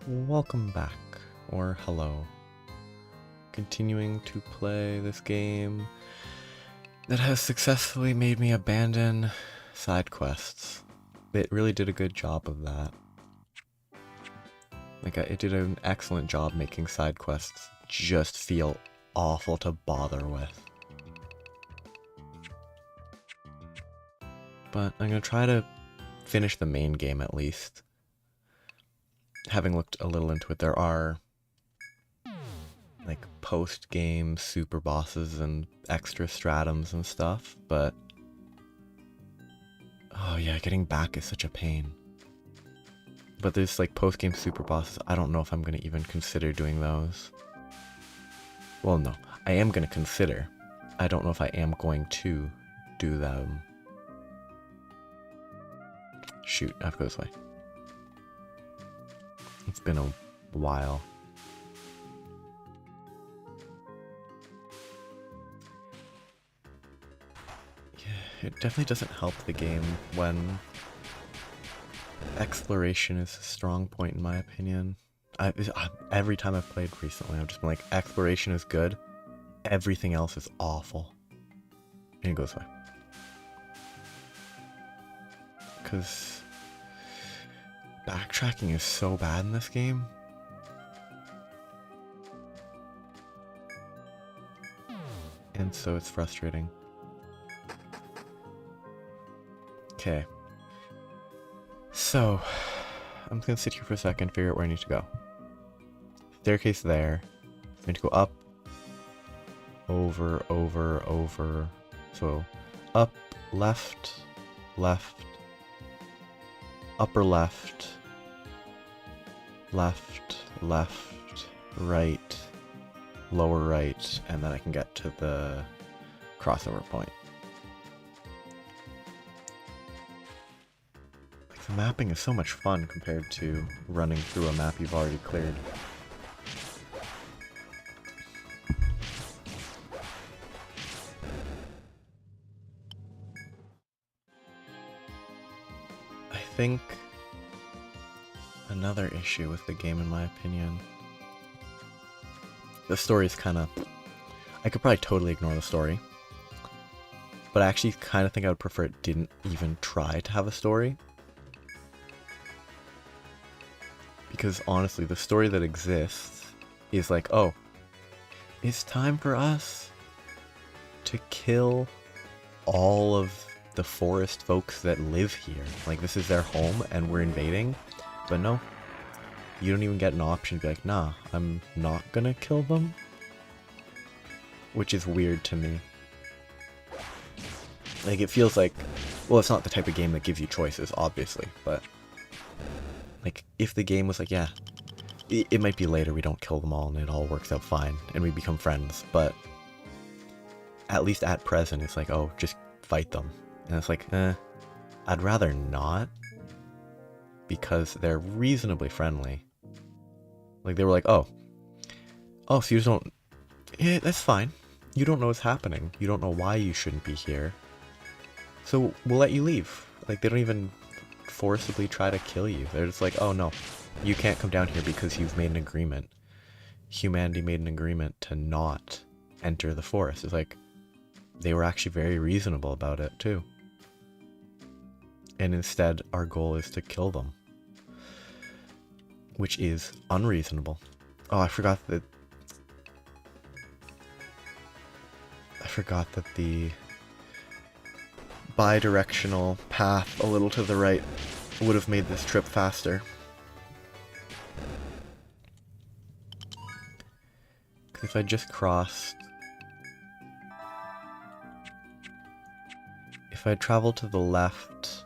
Welcome back, or hello. Continuing to play this game that has successfully made me abandon side quests. It really did a good job of that. It did an excellent job making side quests just feel awful to bother with. But I'm gonna try to finish the main game at least. Having looked a little into it, there are like post-game super bosses and extra stratums and stuff, but oh yeah, getting back is such a pain. But there's like post-game super bosses, I don't know if I'm gonna even consider doing those. Well, no, I am gonna consider. I don't know if I am going to do them. Shoot, I have to go this way. It's been a while. Yeah, it definitely doesn't help the game when exploration is a strong point in my opinion. Every time I've played recently, I've just been like, exploration is good, everything else is awful. And it goes away. Because backtracking is so bad in this game. And so it's frustrating. Okay. So, I'm just gonna sit here for a second, figure out where I need to go. Staircase there. I need to go up, over, over, over. So, up, left, left, upper left, left, left, right, lower right, and then I can get to the crossover point. Like, the mapping is so much fun compared to running through a map you've already cleared. I think another issue with the game, in my opinion, the story is kind of... I could probably totally ignore the story, but I actually kind of think I would prefer it didn't even try to have a story. Because honestly, the story that exists is like, oh, it's time for us to kill all of the forest folks that live here. Like, this is their home and we're invading. But no, you don't even get an option to be like, nah, I'm not gonna kill them. Which is weird to me. Like, it feels like, well, it's not the type of game that gives you choices, obviously, but like, if the game was like, yeah, it might be later we don't kill them all and it all works out fine and we become friends, but at least at present it's like, oh, just fight them. And it's like, I'd rather not, because they're reasonably friendly. Like, they were like, oh, so you just don't, yeah, that's fine. You don't know what's happening. You don't know why you shouldn't be here. So we'll let you leave. Like, they don't even forcibly try to kill you. They're just like, oh no, you can't come down here because you've made an agreement. Humanity made an agreement to not enter the forest. It's like, they were actually very reasonable about it too. And instead, our goal is to kill them. Which is unreasonable. Oh, I forgot that the bi-directional path a little to the right would have made this trip faster. Because if I just crossed... If I traveled to the left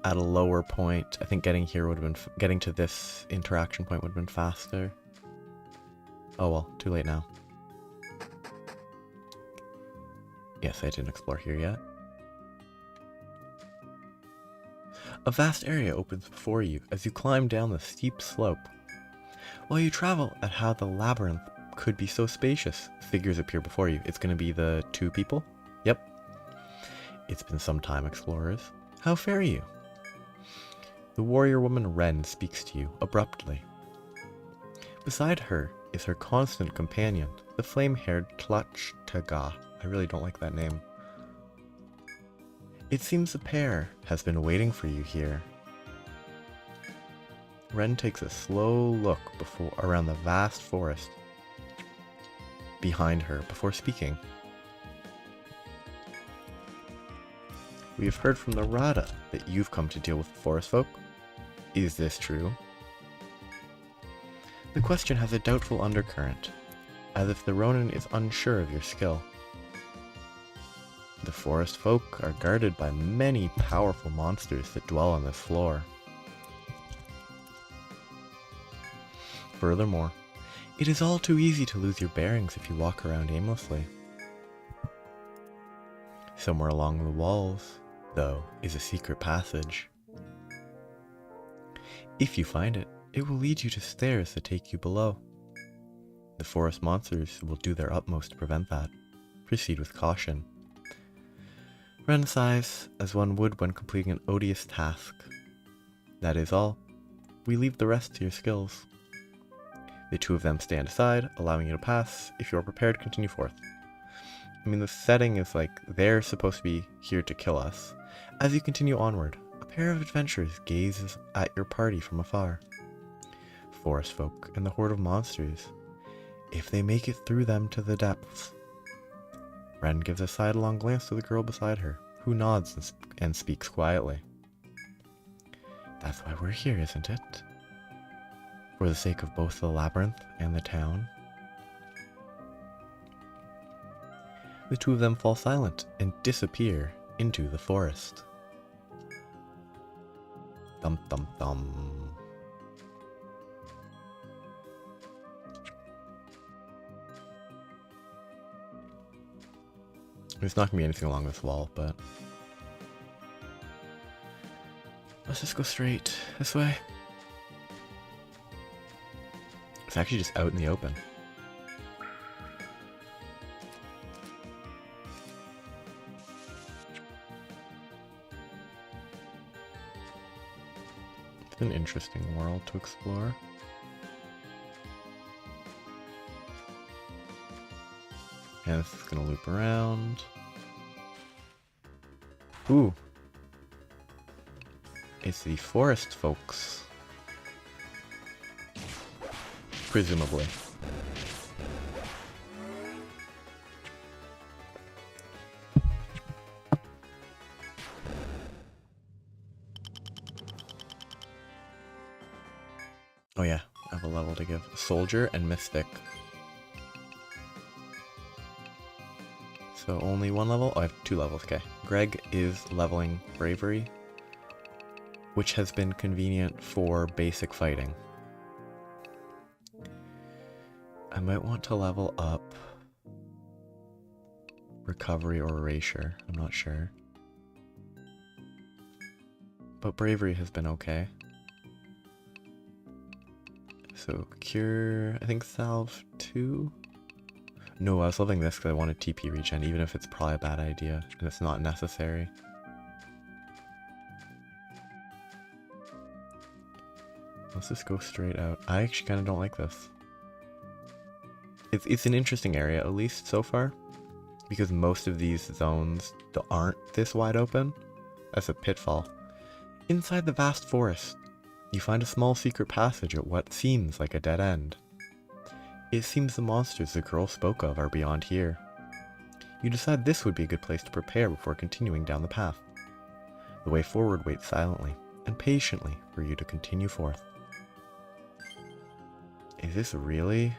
at a lower point, I think getting here would have been... Getting to this interaction point would have been faster. Oh well, too late now. Yes, I didn't explore here yet. A vast area opens before you as you climb down the steep slope. While you travel at how the labyrinth could be so spacious, figures appear before you. It's going to be the two people? Yep. It's been some time, explorers. How fare you? The warrior woman Ren speaks to you abruptly. Beside her is her constant companion, the flame-haired Tlachtaga. I really don't like that name. It seems the pair has been waiting for you here. Ren takes a slow look around the vast forest behind her before speaking. We have heard from the Rada that you've come to deal with the forest folk. Is this true? The question has a doubtful undercurrent, as if the Ronin is unsure of your skill. The forest folk are guarded by many powerful monsters that dwell on this floor. Furthermore, it is all too easy to lose your bearings if you walk around aimlessly. Somewhere along the walls, though, is a secret passage. If you find it, it will lead you to stairs that take you below. The forest monsters will do their utmost to prevent that. Proceed with caution. Ren sighs, as one would when completing an odious task. That is all. We leave the rest to your skills. The two of them stand aside, allowing you to pass. If you are prepared, continue forth. I mean, the setting is like they're supposed to be here to kill us. As you continue onward, a pair of adventurers gazes at your party from afar. Forest folk and the horde of monsters, if they make it through them to the depths. Ren gives a sidelong glance to the girl beside her, who nods and speaks quietly. That's why we're here, isn't it? For the sake of both the labyrinth and the town. The two of them fall silent and disappear into the forest. Thump thump thump. There's not gonna be anything along this wall, but let's just go straight this way. It's actually just out in the open. It's an interesting world to explore. And this is gonna loop around. Ooh. It's the forest folks. Presumably. Oh yeah, I have a level to give. Soldier and Mystic. So only one level? Oh, I have 2 levels, okay. Greg is leveling Bravery, which has been convenient for basic fighting. I might want to level up Recovery or Erasure, I'm not sure. But Bravery has been okay. So Cure, I think Salve 2? No, I was leveling this because I wanted TP regen, even if it's probably a bad idea, and it's not necessary. Let's just go straight out. I actually kind of don't like this. It's an interesting area, at least so far, because most of these zones aren't this wide open. That's a pitfall. Inside the vast forest, you find a small secret passage at what seems like a dead end. It seems the monsters the girl spoke of are beyond here. You decide this would be a good place to prepare before continuing down the path. The way forward waits silently and patiently for you to continue forth. Is this really?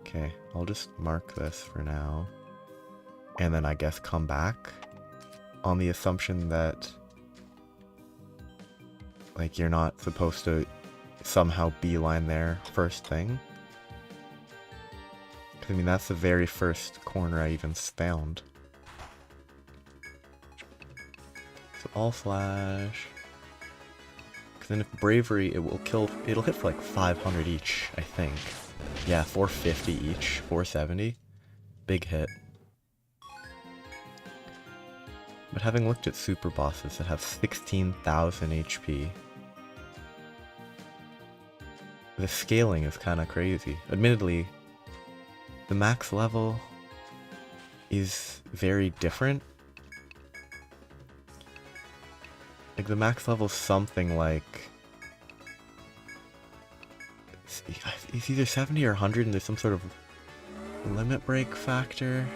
Okay, I'll just mark this for now. And then I guess come back on the assumption that like you're not supposed to somehow beeline there first thing. I mean, that's the very first corner I even found. So all flash. Because then if Bravery, it'll hit for like 500 each, I think. Yeah, 450 each, 470. Big hit. But having looked at super bosses that have 16,000 HP, the scaling is kind of crazy. Admittedly, the max level is very different. Like, the max level is something like... It's either 70 or 100, and there's some sort of limit break factor.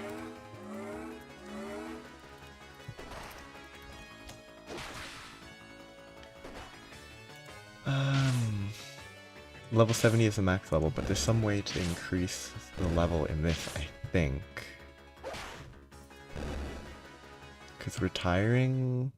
Level 70 is the max level, but there's some way to increase the level in this, I think. Because retiring...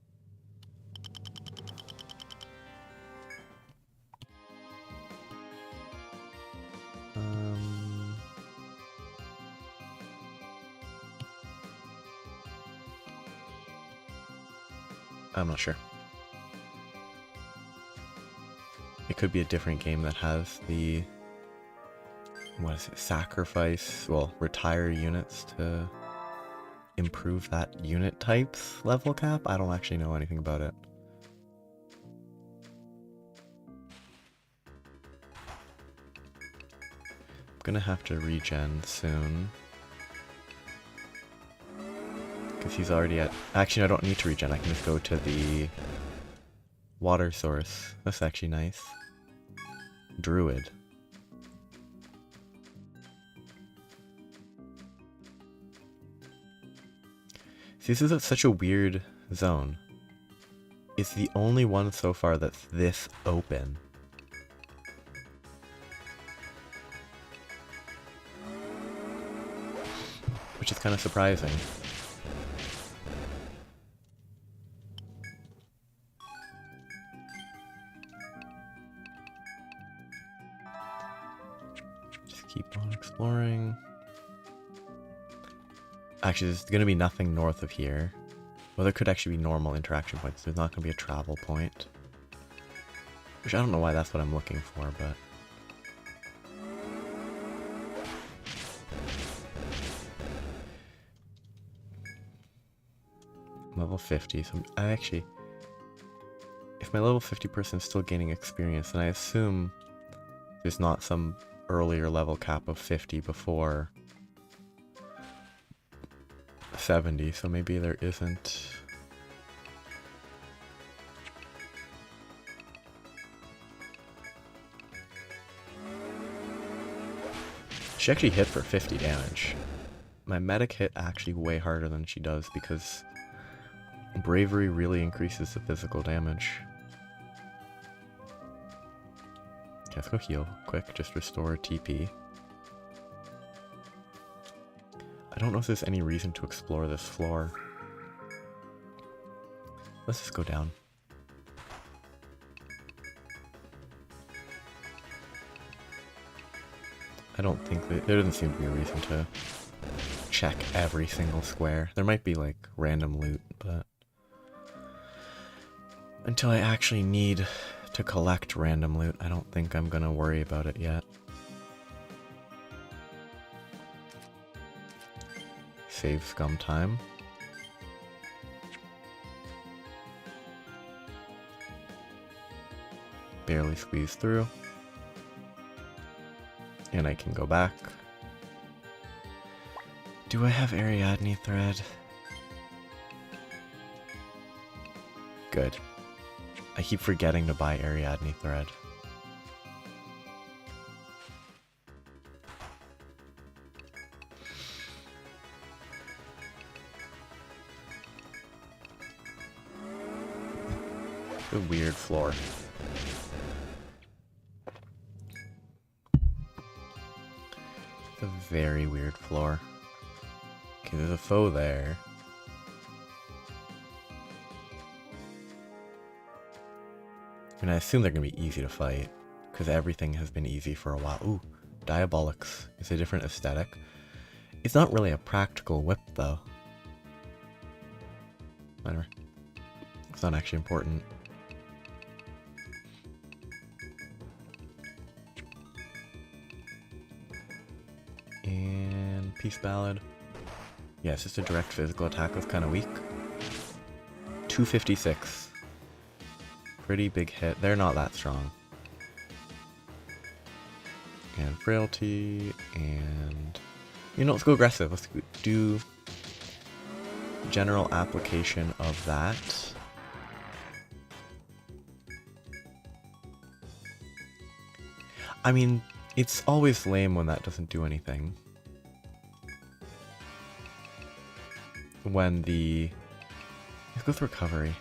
I'm not sure. It could be a different game that has the, what is it, sacrifice, well, retire units to improve that unit type's level cap? I don't actually know anything about it. I'm gonna have to regen soon. Because he's already at... Actually, I don't need to regen, I can just go to the water source. That's actually nice. Druid. See, this is such a weird zone. It's the only one so far that's this open. Which is kind of surprising. Keep on exploring. Actually, there's going to be nothing north of here. Well, there could actually be normal interaction points. There's not going to be a travel point. Which I don't know why that's what I'm looking for, but... Level 50, so I actually... If my level 50 person is still gaining experience, then I assume there's not some earlier level cap of 50 before 70, so maybe there isn't. She actually hit for 50 damage. My medic hit actually way harder than she does because bravery really increases the physical damage. Okay, let's go heal quick, just restore TP. I don't know if there's any reason to explore this floor. Let's just go down. I don't think that there doesn't seem to be a reason to check every single square. There might be like random loot, but until I actually need to collect random loot, I don't think I'm gonna worry about it yet. Save scum time. Barely squeeze through. And I can go back. Do I have Ariadne thread? Good. I keep forgetting to buy Ariadne thread. It's a weird floor. It's a very weird floor. Okay, there's a foe there. And I assume they're going to be easy to fight, because everything has been easy for a while. Ooh, Diabolics. It's a different aesthetic. It's not really a practical whip, though. Whatever. It's not actually important. And Peace Ballad. Yeah, it's just a direct physical attack that's kind of weak. 256. Pretty big hit. They're not that strong. and frailty, and... You know, let's go aggressive. Let's do general application of that. I mean, it's always lame when that doesn't do anything. When the... Let's go with recovery.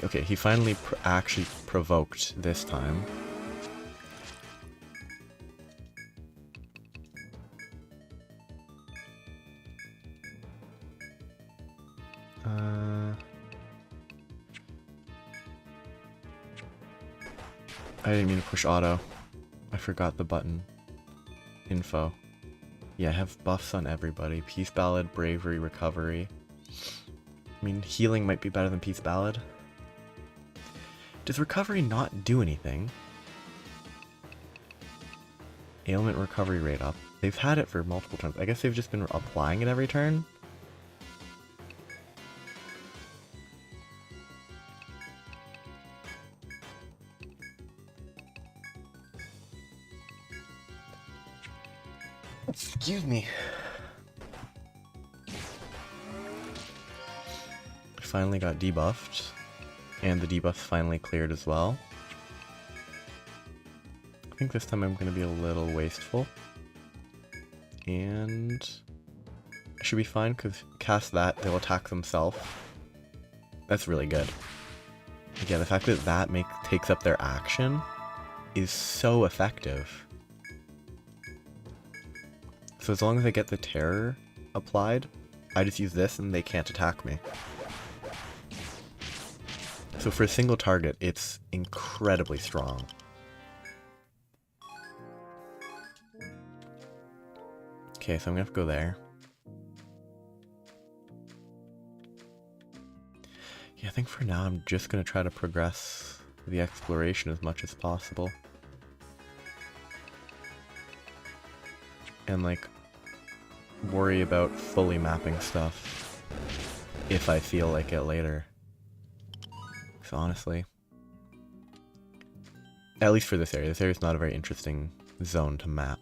Okay, he finally actually provoked this time. I didn't mean to push auto. I forgot the button. Info. Yeah, I have buffs on everybody. Peace Ballad, Bravery, Recovery. I mean, healing might be better than Peace Ballad. Does Recovery not do anything? Ailment recovery rate up. They've had it for multiple turns. I guess they've just been applying it every turn? Excuse me. Finally got debuffed. And the debuffs finally cleared as well. I think this time I'm going to be a little wasteful. And I should be fine because cast that, they'll attack themselves. That's really good. Yeah, the fact that that takes up their action is so effective. So as long as I get the terror applied, I just use this and they can't attack me. So for a single target, it's incredibly strong. Okay, so I'm gonna have to go there. Yeah, I think for now I'm just gonna try to progress the exploration as much as possible. And like, worry about fully mapping stuff if I feel like it later. So honestly, at least for this area is not a very interesting zone to map.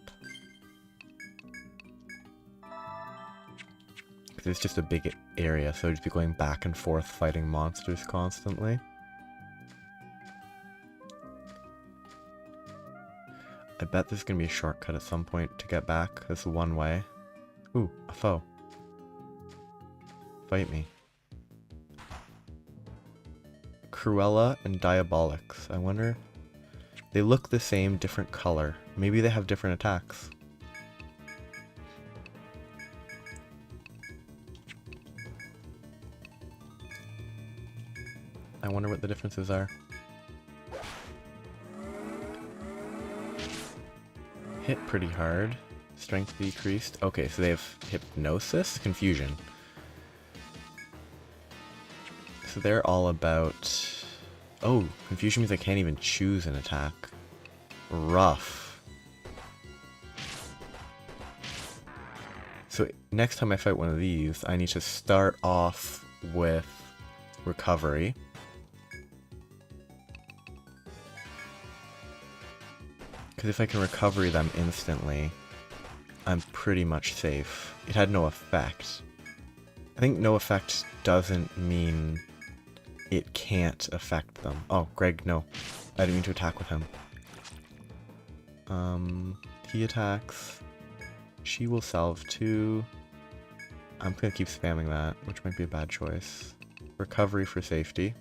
Because it's just a big area, so I'd just be going back and forth fighting monsters constantly. I bet there's gonna be a shortcut at some point to get back. That's one way. Ooh, a foe. Fight me. Cruella and Diabolics. I wonder... They look the same, different color. Maybe they have different attacks. I wonder what the differences are. Hit pretty hard. Strength decreased. Okay, so they have Hypnosis? Confusion. So they're all about... Oh, Confusion means I can't even choose an attack. Rough. So next time I fight one of these, I need to start off with Recovery. Because if I can recovery them instantly, I'm pretty much safe. It had no effect. I think no effect doesn't mean it can't affect them. Oh, Greg, no. I didn't mean to attack with him. He attacks. She will salve too. I'm gonna keep spamming that, which might be a bad choice. Recovery for safety.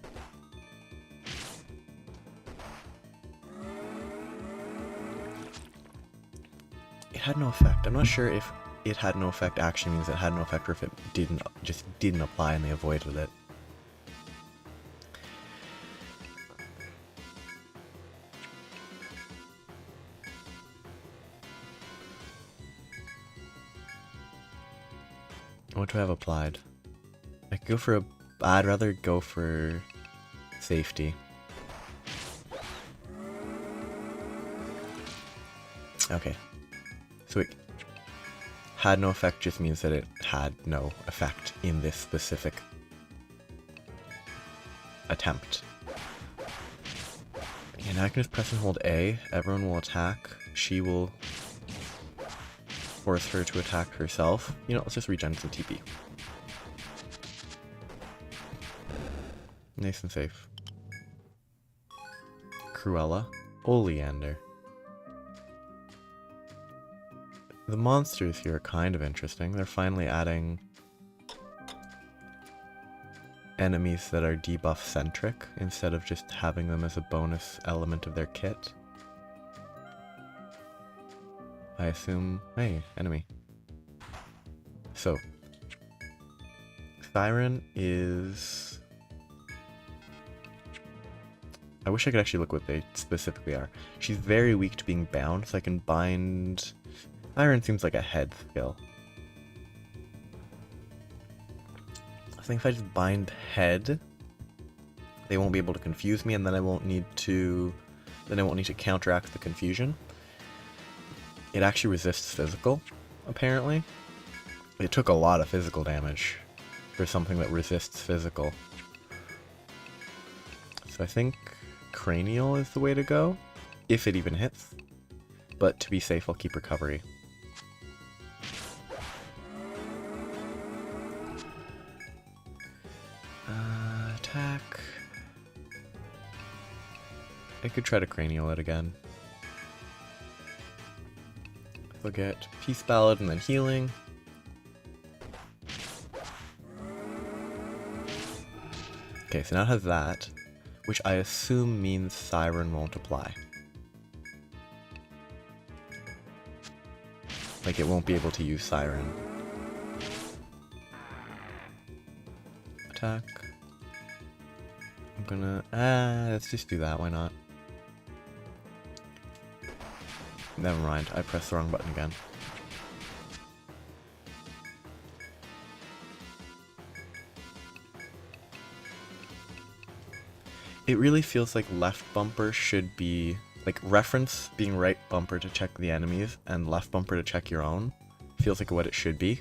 It had no effect. I'm not sure if it had no effect actually means it had no effect or if it just didn't apply and they avoided it. What do I have applied? I could go for a... I'd rather go for safety. Okay. So it had no effect just means that it had no effect in this specific attempt. Yeah, now I can just press and hold A. Everyone will attack. she will force her to attack herself. You know, let's just regen some TP. Nice and safe. Cruella. Oleander. The monsters here are kind of interesting. They're finally adding enemies that are debuff centric instead of just having them as a bonus element of their kit. I assume... Hey, enemy. So, Siren is... I wish I could actually look what they specifically are. She's very weak to being bound, so I can bind... Siren seems like a head skill. I think if I just bind head, they won't be able to confuse me, and then I won't need to... Then I won't need to counteract the confusion. It actually resists physical, apparently. It took a lot of physical damage for something that resists physical. So I think cranial is the way to go, if it even hits. But to be safe, I'll keep recovery. Attack. I could try to cranial it again. We'll get Peace Ballad and then healing. Okay, so now it has that, which I assume means Siren won't apply. Like, it won't be able to use Siren. Attack. I'm gonna... let's just do that, why not? Never mind, I pressed the wrong button again. It really feels like left bumper should be... Like, reference being right bumper to check the enemies, and left bumper to check your own. Feels like what it should be.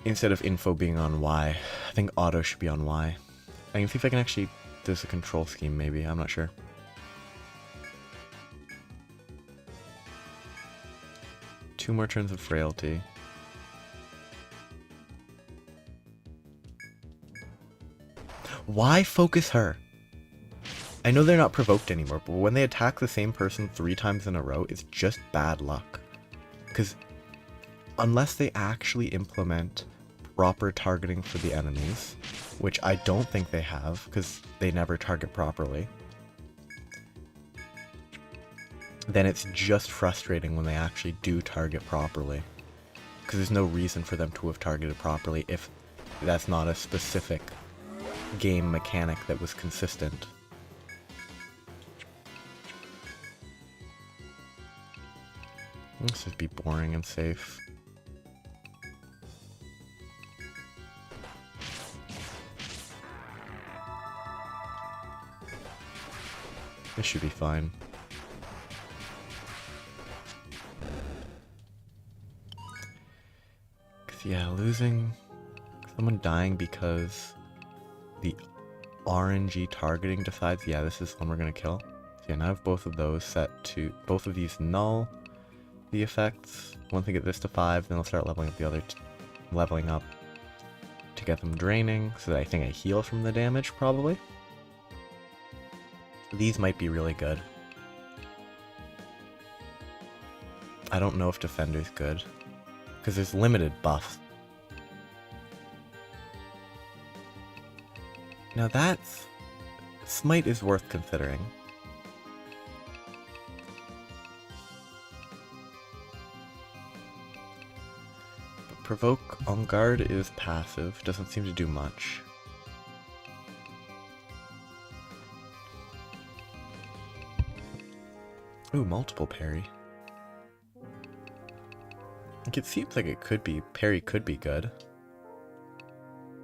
Instead of info being on Y. I think auto should be on Y. I can see if I can actually... There's a control scheme, maybe, I'm not sure. Two more turns of frailty. Why focus her? I know they're not provoked anymore, but when they attack the same person 3 times in a row, it's just bad luck. Because unless they actually implement proper targeting for the enemies, which I don't think they have, because they never target properly, then it's just frustrating when they actually do target properly. Because there's no reason for them to have targeted properly if that's not a specific game mechanic that was consistent. Let's just be boring and safe. This should be fine. Yeah, losing someone dying because the RNG targeting decides, yeah, this is one we're gonna kill. So yeah, now I have both of those set to, both of these null the effects. Once I get this to 5, then I'll start leveling up the other, leveling up to get them draining, so that I think I heal from the damage, probably. These might be really good. I don't know if Defender's good. Because there's limited buffs. Now that's... Smite is worth considering. But Provoke on guard is passive, doesn't seem to do much. Ooh, multiple parry. Like, it seems like it could be, parry could be good.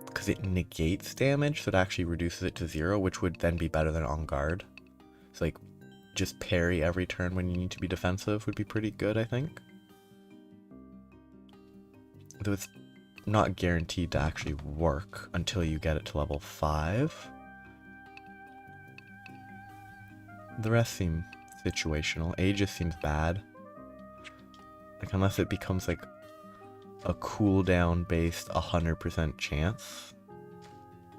Because it negates damage, so it actually reduces it to 0, which would then be better than on guard. So like, just parry every turn when you need to be defensive would be pretty good, I think. Though it's not guaranteed to actually work until you get it to level 5. The rest seem situational. A just seems bad. Like, unless it becomes like a cooldown based 100% chance,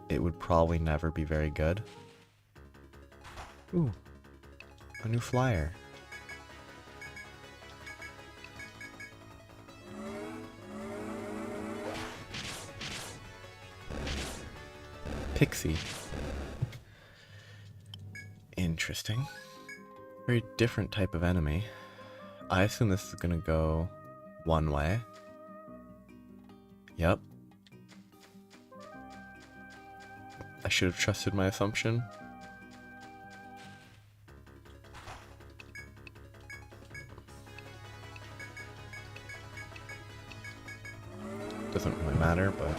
it would probably never be very good. Ooh, a new flyer. Pixie. Interesting. Very different type of enemy. I assume this is gonna go one way. Yep. I should have trusted my assumption. Doesn't really matter, but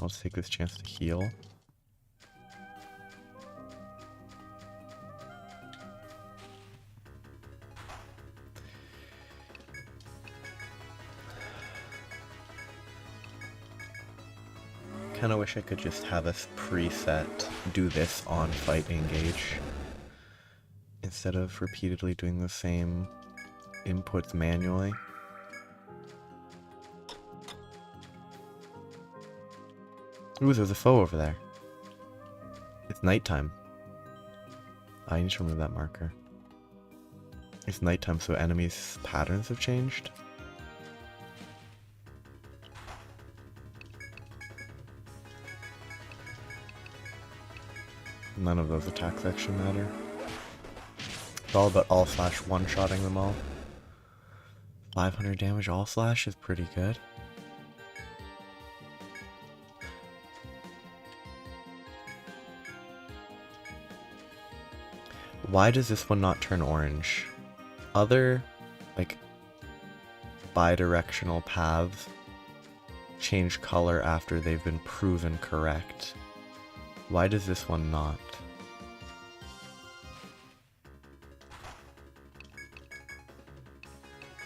I'll just take this chance to heal. Kinda wish I could just have us preset do this on fight engage instead of repeatedly doing the same inputs manually. Ooh, there's a foe over there. It's nighttime. I need to remove that marker. It's nighttime, so enemies' patterns have changed. None of those attacks actually matter. It's all about all slash one-shotting them all. 500 damage all slash is pretty good. Why does this one not turn orange? Other, like, bi-directional paths change color after they've been proven correct. Why does this one not?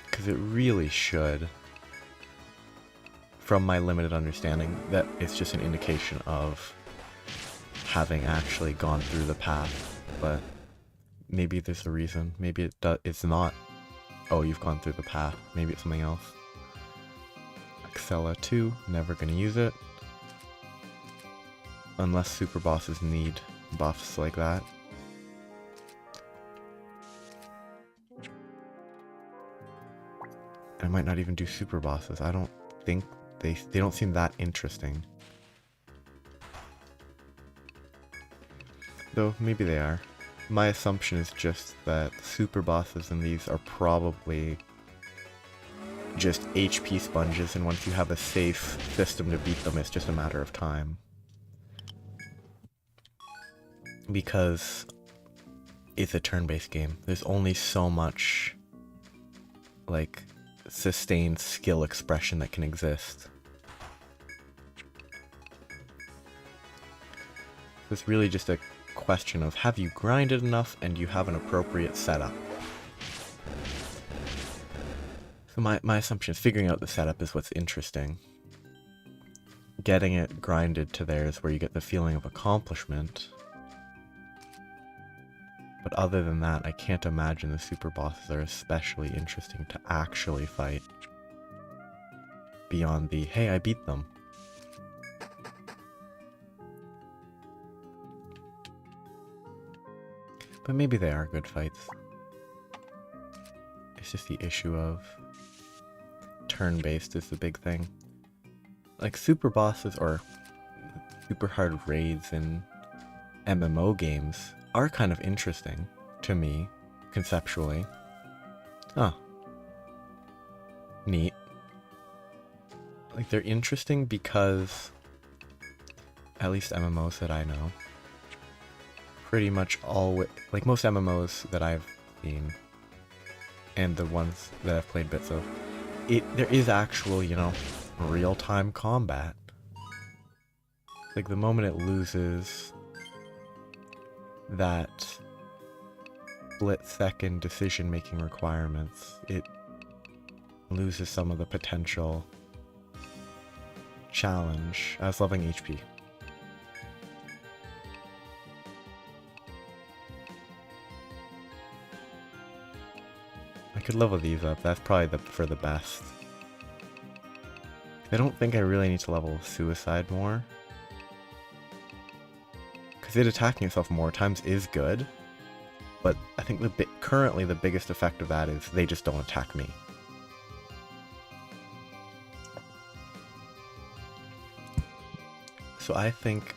Because it really should. From my limited understanding, that it's just an indication of having actually gone through the path, but maybe there's a reason. Maybe it's not, oh, you've gone through the path. Maybe it's something else. Excella 2, never gonna use it. Unless super bosses need buffs like that. I might not even do super bosses. I don't think they don't seem that interesting. Though maybe they are. My assumption is just that super bosses in these are probably just HP sponges, and once you have a safe system to beat them, it's just a matter of time. Because it's a turn-based game. There's only so much, like, sustained skill expression that can exist. It's really just a question of, have you grinded enough and you have an appropriate setup? So my assumption is figuring out the setup is what's interesting. Getting it grinded to there is where you get the feeling of accomplishment. But other than that, I can't imagine the super bosses are especially interesting to actually fight. Beyond the, hey, I beat them. But maybe they are good fights. It's just the issue of turn-based is the big thing. Like super bosses or super hard raids in MMO games are kind of interesting to me, conceptually. Oh. Neat. Like, they're interesting because, at least MMOs that I know, pretty much always, like most MMOs that I've seen, and the ones that I've played bits of, there is actual, you know, real-time combat. Like, the moment it loses that split-second decision-making requirements, it loses some of the potential challenge. I was loving HP. could level these up. That's probably for the best. I don't think I really need to level Suicide more. Because it attacking itself more times is good. But I think currently the biggest effect of that is they just don't attack me. So I think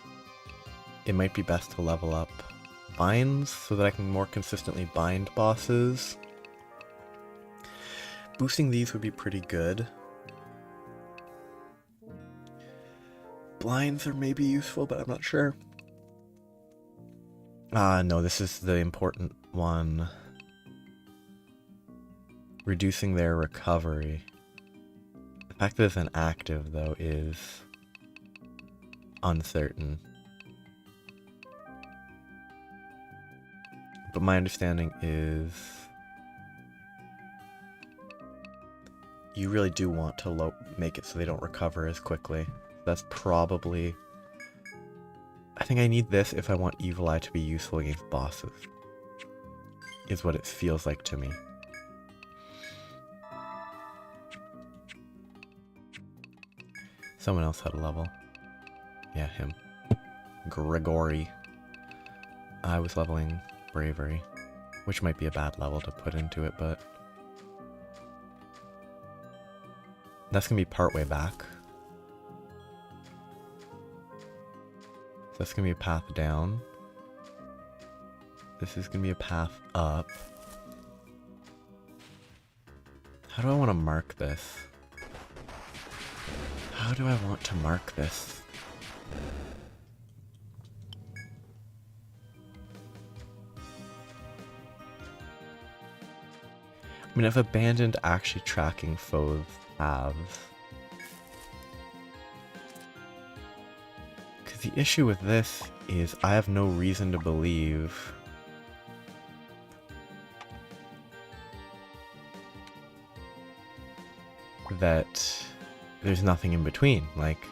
it might be best to level up binds so that I can more consistently bind bosses. Boosting these would be pretty good. Blinds are maybe useful, but I'm not sure. No, this is the important one. Reducing their recovery. The fact that it's an active, though, is uncertain. But my understanding is you really do want to make it so they don't recover as quickly. That's probably... I think I need this if I want Evil Eye to be useful against bosses. Is what it feels like to me. Someone else had a level. Yeah, him. Gregory. I was leveling Bravery, which might be a bad level to put into it, but that's gonna be partway back. So that's gonna be a path down. This is gonna be a path up. How do I want to mark this? How do I want to mark this? I mean, I've abandoned actually tracking foes' paths. Because the issue with this is I have no reason to believe that there's nothing in between. Like,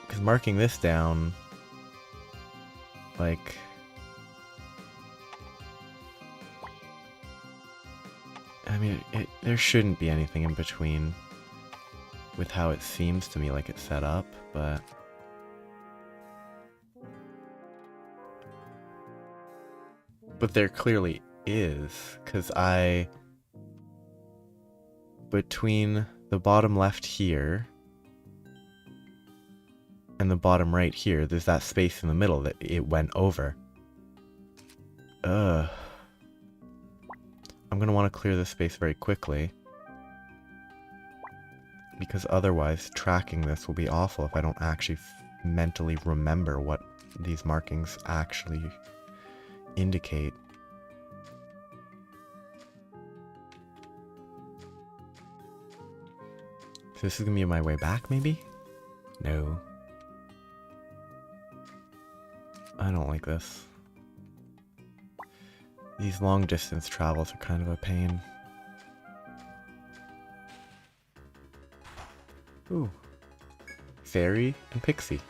because marking this down, like... I mean, there shouldn't be anything in between with how it seems to me like it's set up, but... But there clearly is, because between the bottom left here and the bottom right here, there's that space in the middle that it went over. Ugh. I'm going to want to clear this space very quickly, because otherwise tracking this will be awful if I don't actually mentally remember what these markings actually indicate. So this is going to be my way back, maybe? No. I don't like this. These long distance travels are kind of a pain. Ooh. Fairy and Pixie.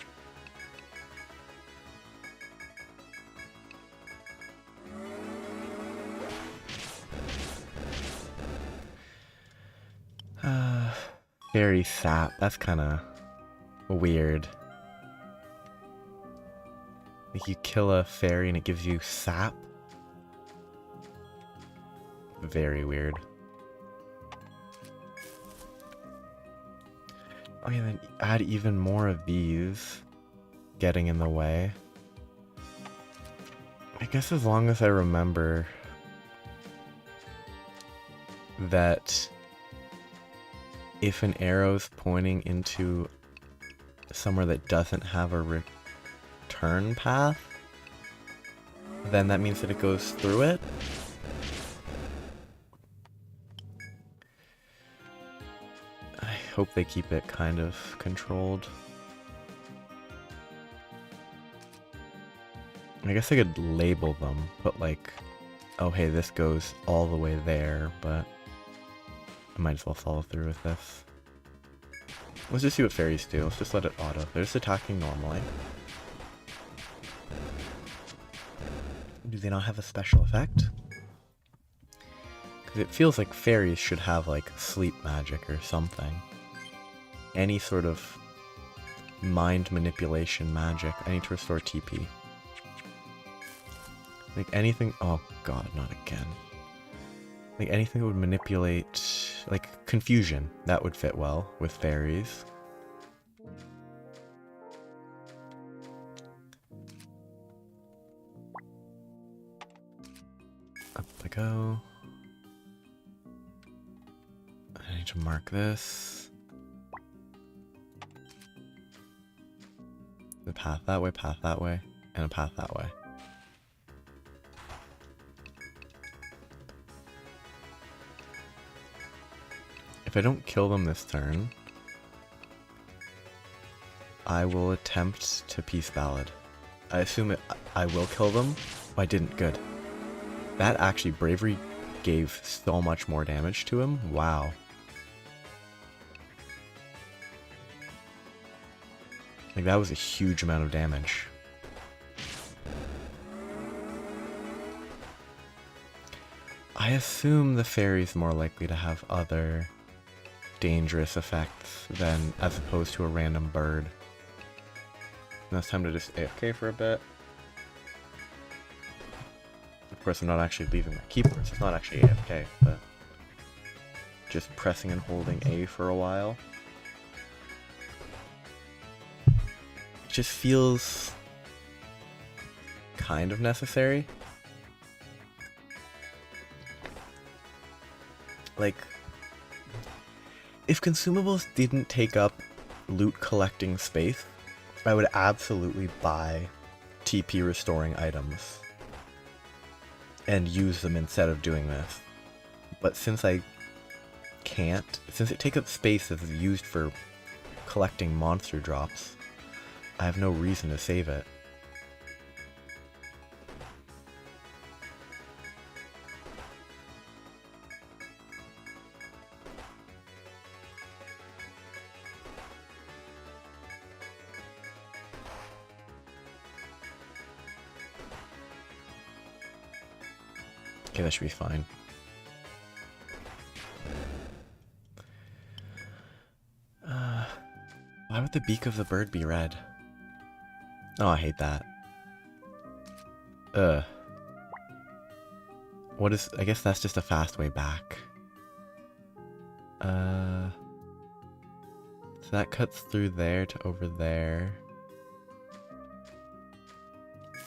Fairy sap. That's kind of weird. Like you kill a fairy and it gives you sap? Very weird. Oh yeah, then add even more of these getting in the way. I guess as long as I remember that if an arrow's pointing into somewhere that doesn't have a return path, then that means that it goes through it. I hope they keep it kind of controlled. I guess I could label them, put like, oh hey, this goes all the way there, but I might as well follow through with this. Let's just see what fairies do. Let's just let it auto. They're just attacking normally. Do they not have a special effect? Because it feels like fairies should have like sleep magic or something. Any sort of mind manipulation magic. I need to restore TP. Like anything. Oh god, not again. Like anything that would manipulate. Like confusion. That would fit well with fairies. Up I go. I need to mark this. The path that way, and a path that way. If I don't kill them this turn, I will attempt to Peace Ballad. I assume I will kill them. Oh, I didn't. Good. That actually, Bravery gave so much more damage to him. Wow. Like, that was a huge amount of damage. I assume the fairy's more likely to have other dangerous effects than as opposed to a random bird. Now it's time to just AFK for a bit. Of course, I'm not actually leaving my keyboard, so it's not actually AFK, but just pressing and holding A for a while. It just feels kind of necessary. Like, if consumables didn't take up loot collecting space, I would absolutely buy TP restoring items and use them instead of doing this. But since I can't, since it takes up space that's used for collecting monster drops, I have no reason to save it. Okay, that should be fine. Why would the beak of the bird be red? Oh, I hate that. What is... I guess that's just a fast way back. So that cuts through there to over there.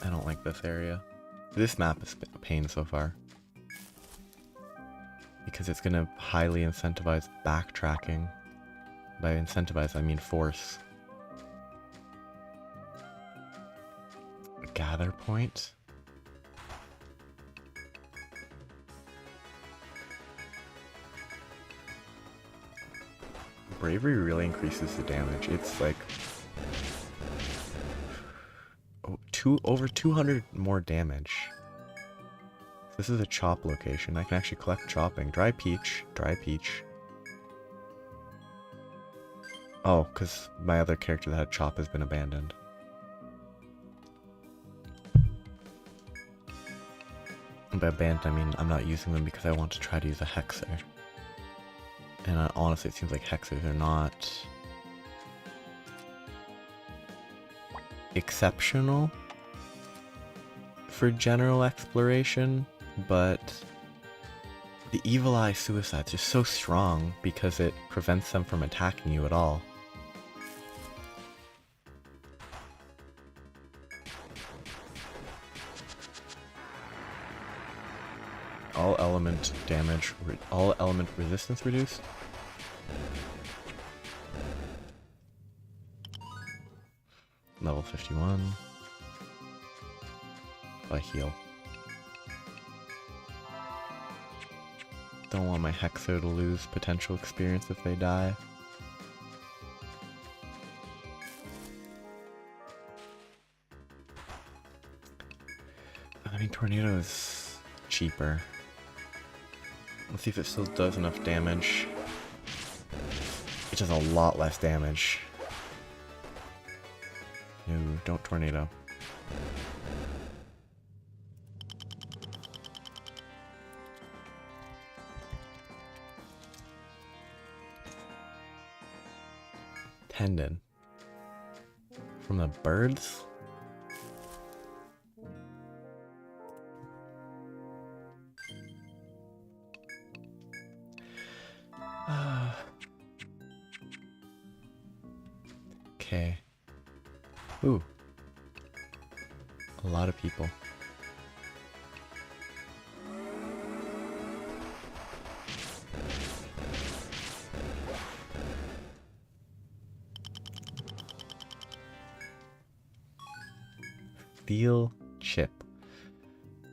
I don't like this area. This map is a pain so far. Because it's gonna highly incentivize backtracking. By incentivize, I mean force. Gather point? Bravery really increases the damage. It's like... over 200 more damage. This is a chop location. I can actually collect chopping. Dry peach. Dry peach. Oh, because my other character that had chop has been abandoned. And by abandoned, I mean I'm not using them because I want to try to use a hexer. And honestly, it seems like hexers are not exceptional for general exploration, but the Evil Eye Suicide's just so strong because it prevents them from attacking you at all. All element damage, all element resistance reduced. Level 51. I heal. Don't want my Hexo to lose potential experience if they die. I mean, Tornado is cheaper. Let's see if it still does enough damage. It does a lot less damage. No, don't Tornado. tendon? From the birds? Okay. Ooh. A lot of people. Steel chip.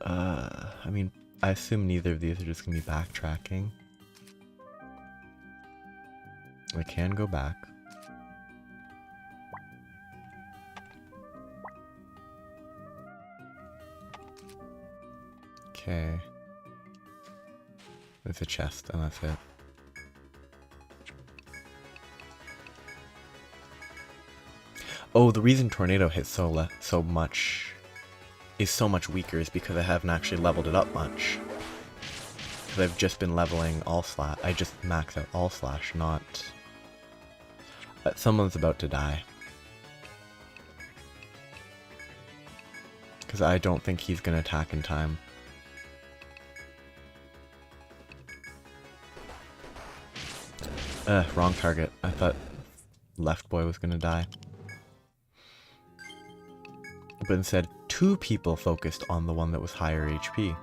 I mean, I assume neither of these are just gonna be backtracking. I can go back. Okay. There's a chest, and that's it. Oh, the reason Tornado hits so much is so much weaker is because I haven't actually leveled it up much. Because I've just been leveling all slash. I just maxed out all slash, not. Someone's about to die. Because I don't think he's gonna attack in time. Wrong target. I thought left boy was gonna die. But instead, 2 people focused on the one that was higher HP.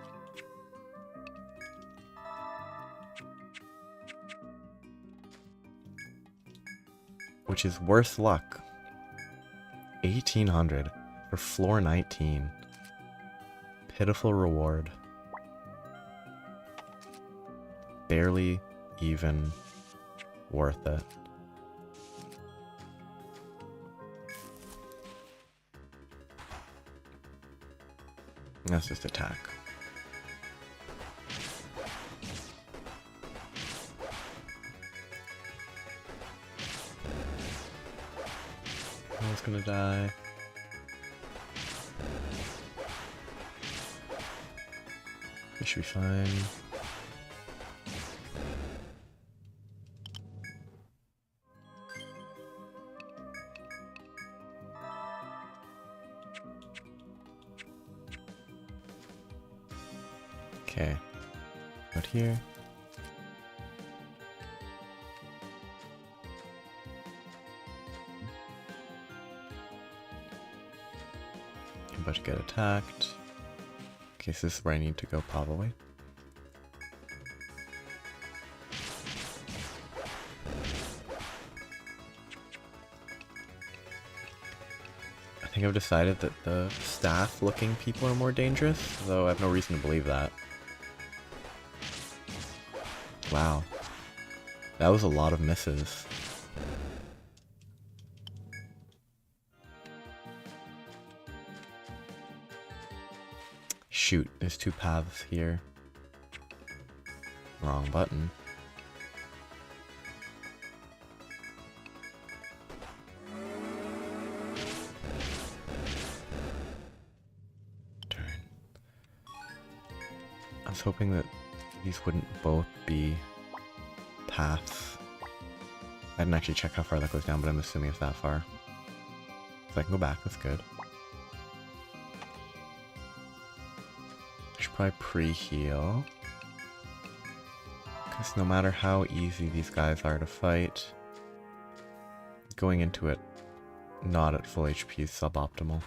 Which is worse luck. 1800 for floor 19. Pitiful reward. Barely even worth it. Let's just attack. I was gonna die. We should be fine. Okay, out here. I'm about to get attacked. Okay, so this is where I need to go probably. I think I've decided that the staff-looking people are more dangerous, though I have no reason to believe that. Wow. That was a lot of misses. Shoot, there's 2 paths here. Wrong button. Turn. I was hoping that these wouldn't both be paths. I didn't actually check how far that goes down, but I'm assuming it's that far. So I can go back, that's good. I should probably pre-heal. Because no matter how easy these guys are to fight, going into it not at full HP is suboptimal.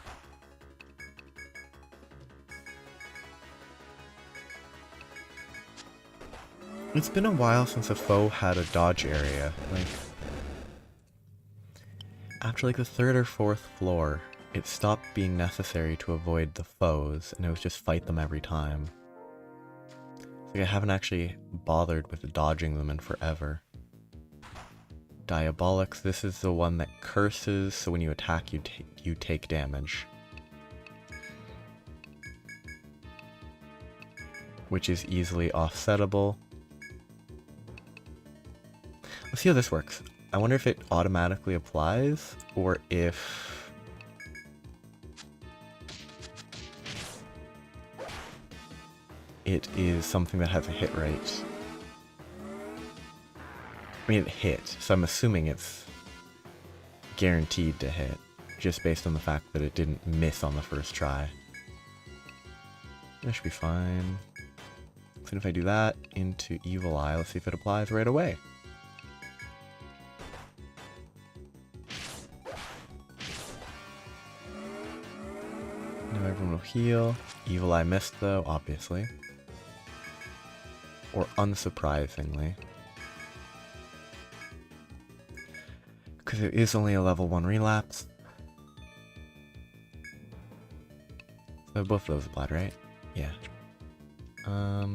It's been a while since a foe had a dodge area. Like, after like the 3rd or 4th floor, it stopped being necessary to avoid the foes, and it was just fight them every time. Like, I haven't actually bothered with dodging them in forever. Diabolics, this is the one that curses, so when you attack you take damage. Which is easily offsettable. Let's see how this works. I wonder if it automatically applies, or if... it is something that has a hit rate. I mean, it hit, so I'm assuming it's guaranteed to hit, just based on the fact that it didn't miss on the first try. That should be fine. So if I do that into Evil Eye, let's see if it applies right away. Now everyone will heal. Evil Eye missed though, obviously. Or unsurprisingly. Because it is only a level 1 relapse. So both of those applied, right? Yeah. I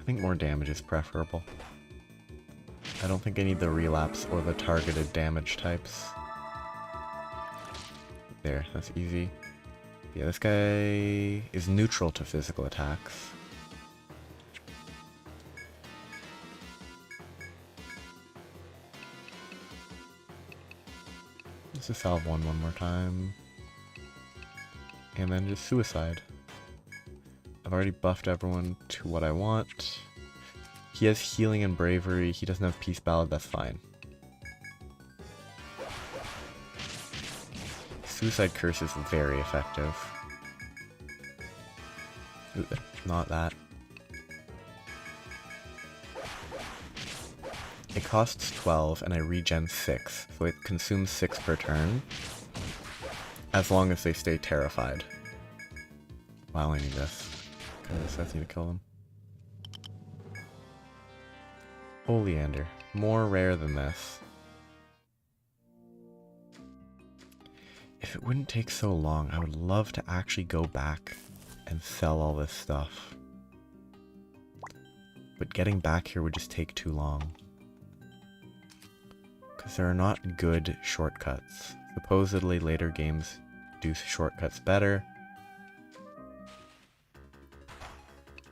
think more damage is preferable. I don't think I need the relapse or the targeted damage types. There, that's easy. Yeah, this guy is neutral to physical attacks. Let's just salve one more time. And then just suicide. I've already buffed everyone to what I want. He has healing and bravery. He doesn't have peace ballad, that's fine. Suicide curse is very effective. Ooh, not that. It costs 12 and I regen 6, so it consumes 6 per turn. As long as they stay terrified. Wow, I need this. Because I need to kill them. Oleander. More rare than this. If it wouldn't take so long, I would love to actually go back and sell all this stuff. But getting back here would just take too long. Because there are not good shortcuts. Supposedly later games do shortcuts better.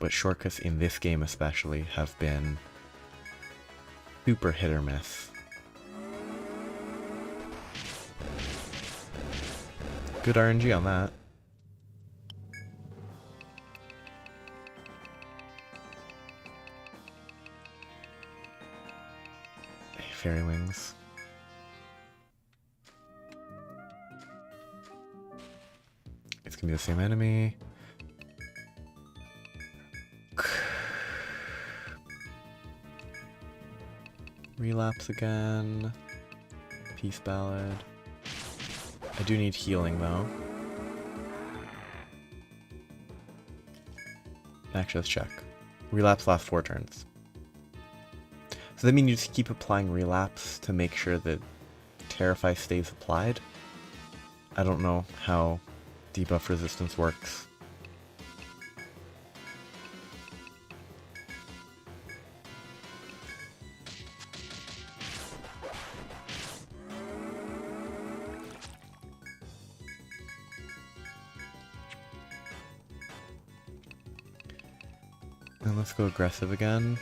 But shortcuts in this game especially have been super hit or miss. Good RNG on that. Fairy wings. It's gonna be the same enemy. Relapse again. Peace ballad. I do need healing though. Actually, let's check. Relapse lasts 4 turns. So that means you just keep applying relapse to make sure that Terrify stays applied? I don't know how debuff resistance works. And let's go aggressive again.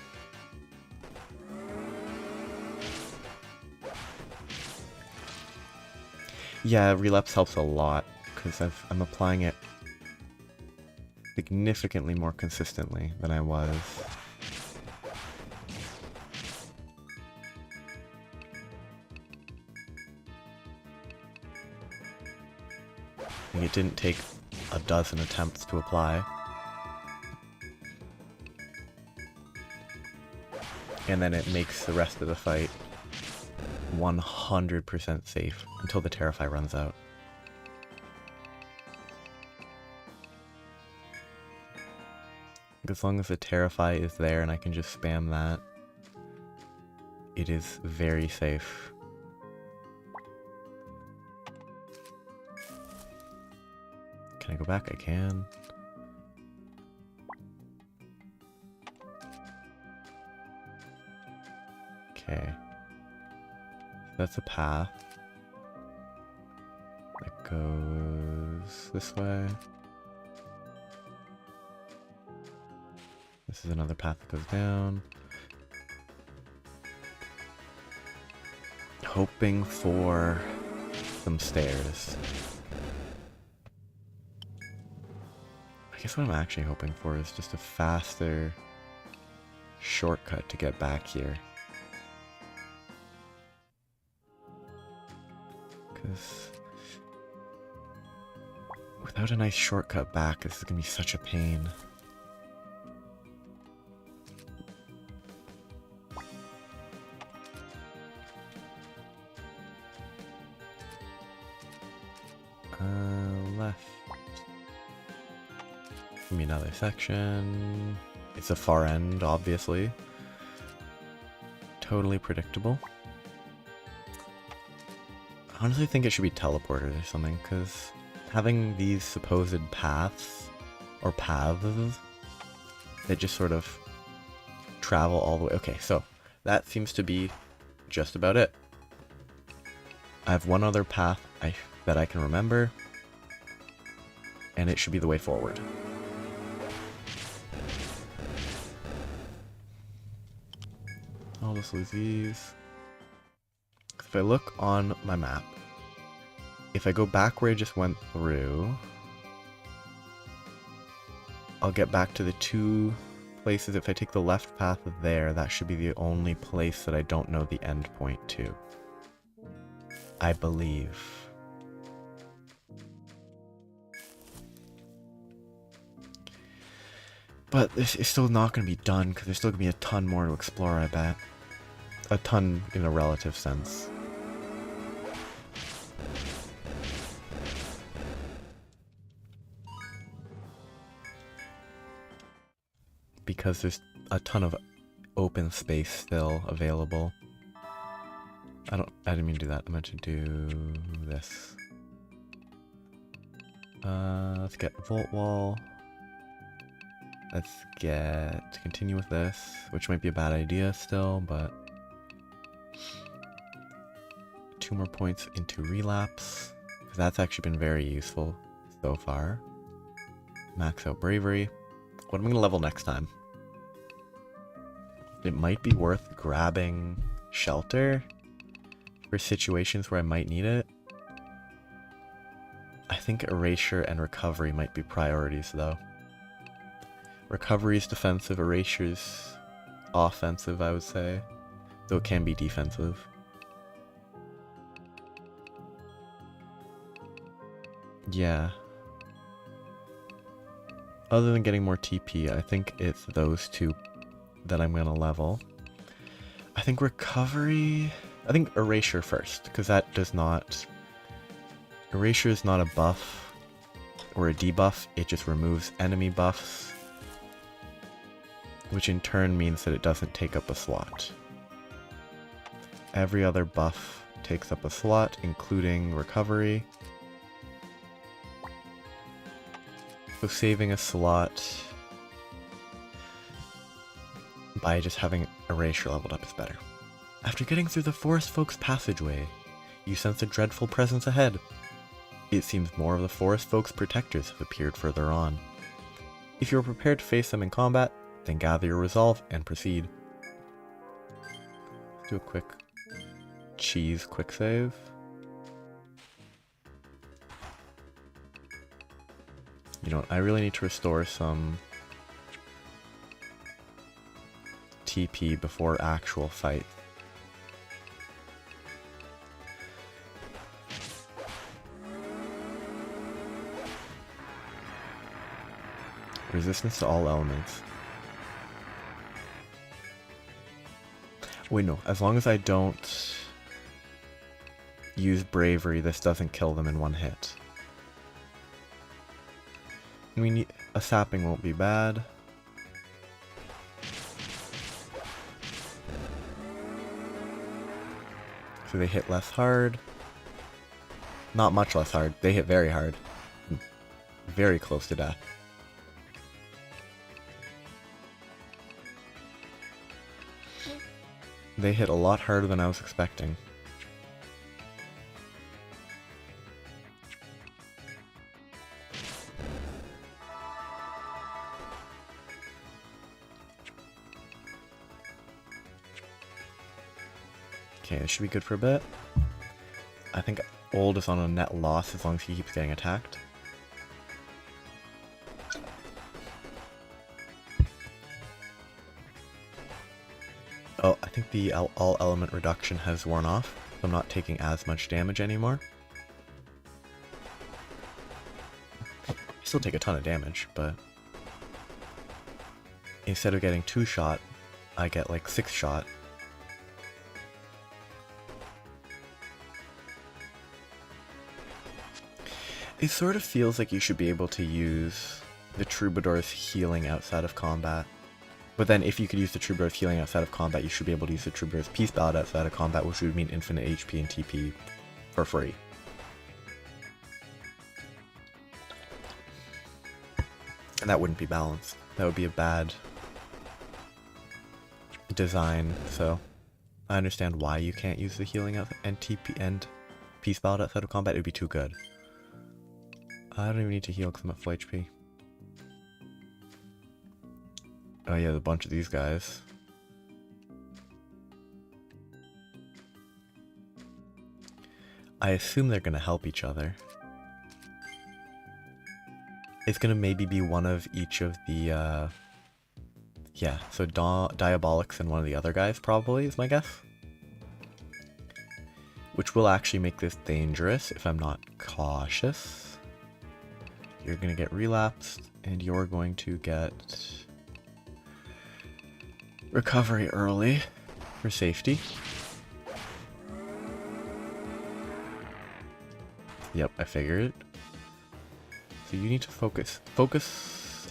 Yeah, relapse helps a lot, because I'm applying it significantly more consistently than I was. I think it didn't take a dozen attempts to apply. And then it makes the rest of the fight 100% safe until the Terrify runs out. As long as the Terrify is there and I can just spam that, it is very safe. Can I go back? I can. Okay. That's a path. That goes this way. This is another path that goes down. Hoping for some stairs. I guess what I'm actually hoping for is just a faster shortcut to get back here. Because without a nice shortcut back, this is going to be such a pain. Left. Give me another section. It's the far end, obviously. Totally predictable. I honestly think it should be teleporters or something, because having these supposed paths, or paths, that just sort of travel all the way. Okay, so that seems to be just about it. I have one other path that I can remember, and it should be the way forward. I'll just lose these. If I look on my map, if I go back where I just went through, I'll get back to the two places. If I take the left path there, that should be the only place that I don't know the end point to. I believe. But this is still not going to be done, because there's still going to be a ton more to explore, I bet. A ton in a relative sense. Because there's a ton of open space still available. I didn't mean to do that. I meant to do this. Let's get Volt Wall. Let's continue with this, which might be a bad idea still, but 2 more points into Relapse, because that's actually been very useful so far. Max out Bravery. What am I going to level next time? It might be worth grabbing Shelter for situations where I might need it. I think Erasure and Recovery might be priorities though. Recovery's defensive, Erasure's offensive, I would say. Though it can be defensive. Yeah. Other than getting more TP, I think it's those two that I'm gonna level. I think Recovery... I think Erasure first, because that does not... Erasure is not a buff or a debuff, it just removes enemy buffs, which in turn means that it doesn't take up a slot. Every other buff takes up a slot, including Recovery. So saving a slot by just having Erasure leveled up is better. After getting through the Forest Folk's passageway, you sense a dreadful presence ahead. It seems more of the Forest Folk's protectors have appeared further on. If you are prepared to face them in combat, then gather your resolve and proceed. Let's do a quick cheese quick save. You know what, I really need to restore some TP before actual fight. Resistance to all elements. Wait, no. As long as I don't use Bravery, this doesn't kill them in one hit. We need a sapping won't be bad. So they hit less hard. Not much less hard. They hit very hard. Very close to death. They hit a lot harder than I was expecting. Okay, this should be good for a bit. I think Old is on a net loss as long as he keeps getting attacked. Oh, I think the all element reduction has worn off. So I'm not taking as much damage anymore. I still take a ton of damage, but instead of getting 2 shot, I get like 6 shot. It sort of feels like you should be able to use the Troubadour's healing outside of combat. But then if you could use the Troubadour's healing outside of combat, you should be able to use the Troubadour's Peace Ballad outside of combat, which would mean infinite HP and TP for free. And that wouldn't be balanced. That would be a bad design, so I understand why you can't use the healing and TP and Peace Ballad outside of combat. It would be too good. I don't even need to heal because I'm at full HP. Oh yeah, a bunch of these guys. I assume they're gonna help each other. It's gonna maybe be one of each of the, yeah, so Diabolix and one of the other guys probably is my guess. Which will actually make this dangerous if I'm not cautious. You're gonna get relapsed, and you're going to get recovery early for safety. Yep, I figured. So you need to focus.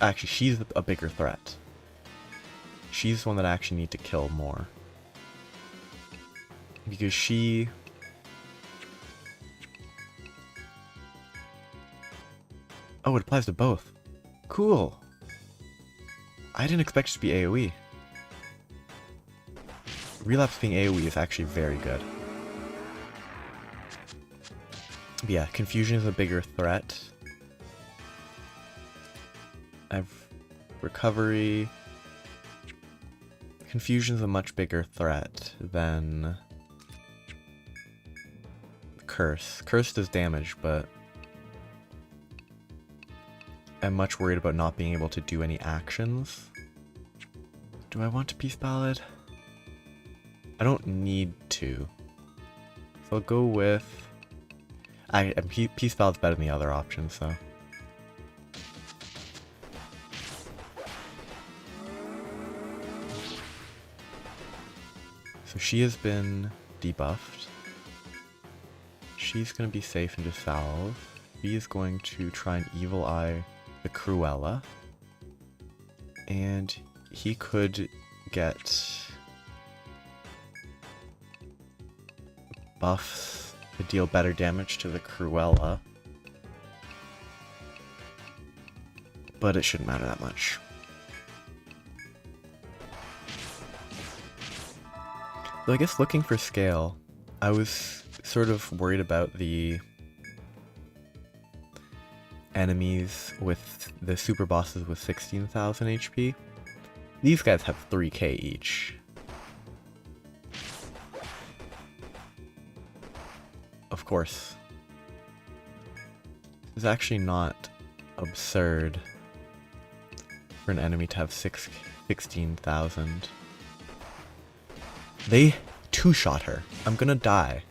Actually, she's a bigger threat. She's the one that I actually need to kill more. Because she... Oh, it applies to both. Cool. I didn't expect it to be AoE. Relapse being AoE is actually very good. But yeah, Confusion is a bigger threat. I've... Recovery... Confusion's a much bigger threat than... Curse. Curse does damage, but... I'm much worried about not being able to do any actions. Do I want to Peace Ballad? I don't need to. So I'll go with... Peace Ballad's better than the other option, so... So she has been debuffed. She's gonna be safe and just salve. He is going to try and Evil Eye the Cruella. And he could get buffs to deal better damage to the Cruella. But it shouldn't matter that much. So I guess looking for scale, I was sort of worried about the enemies with the super bosses with 16,000 HP. These guys have 3k each. Of course. It's actually not absurd for an enemy to have 16,000. They two-shot her. I'm gonna die.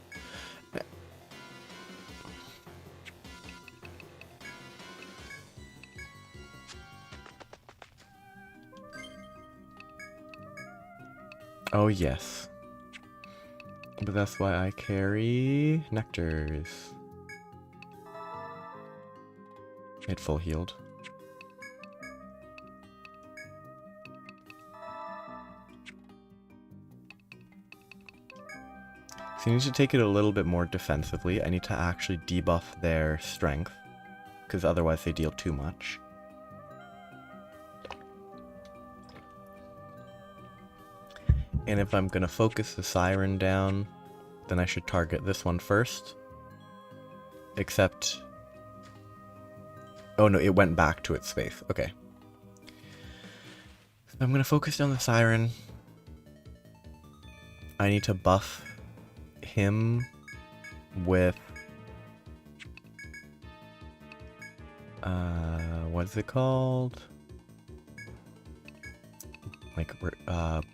Oh yes. But that's why I carry nectars. It full healed. So you need to take it a little bit more defensively. I need to actually debuff their strength, because otherwise they deal too much. And if I'm gonna focus the Siren down, then I should target this one first. Except... Oh no, it went back to its space. Okay. So I'm gonna focus down the Siren. I need to buff him with... what's it called? Like,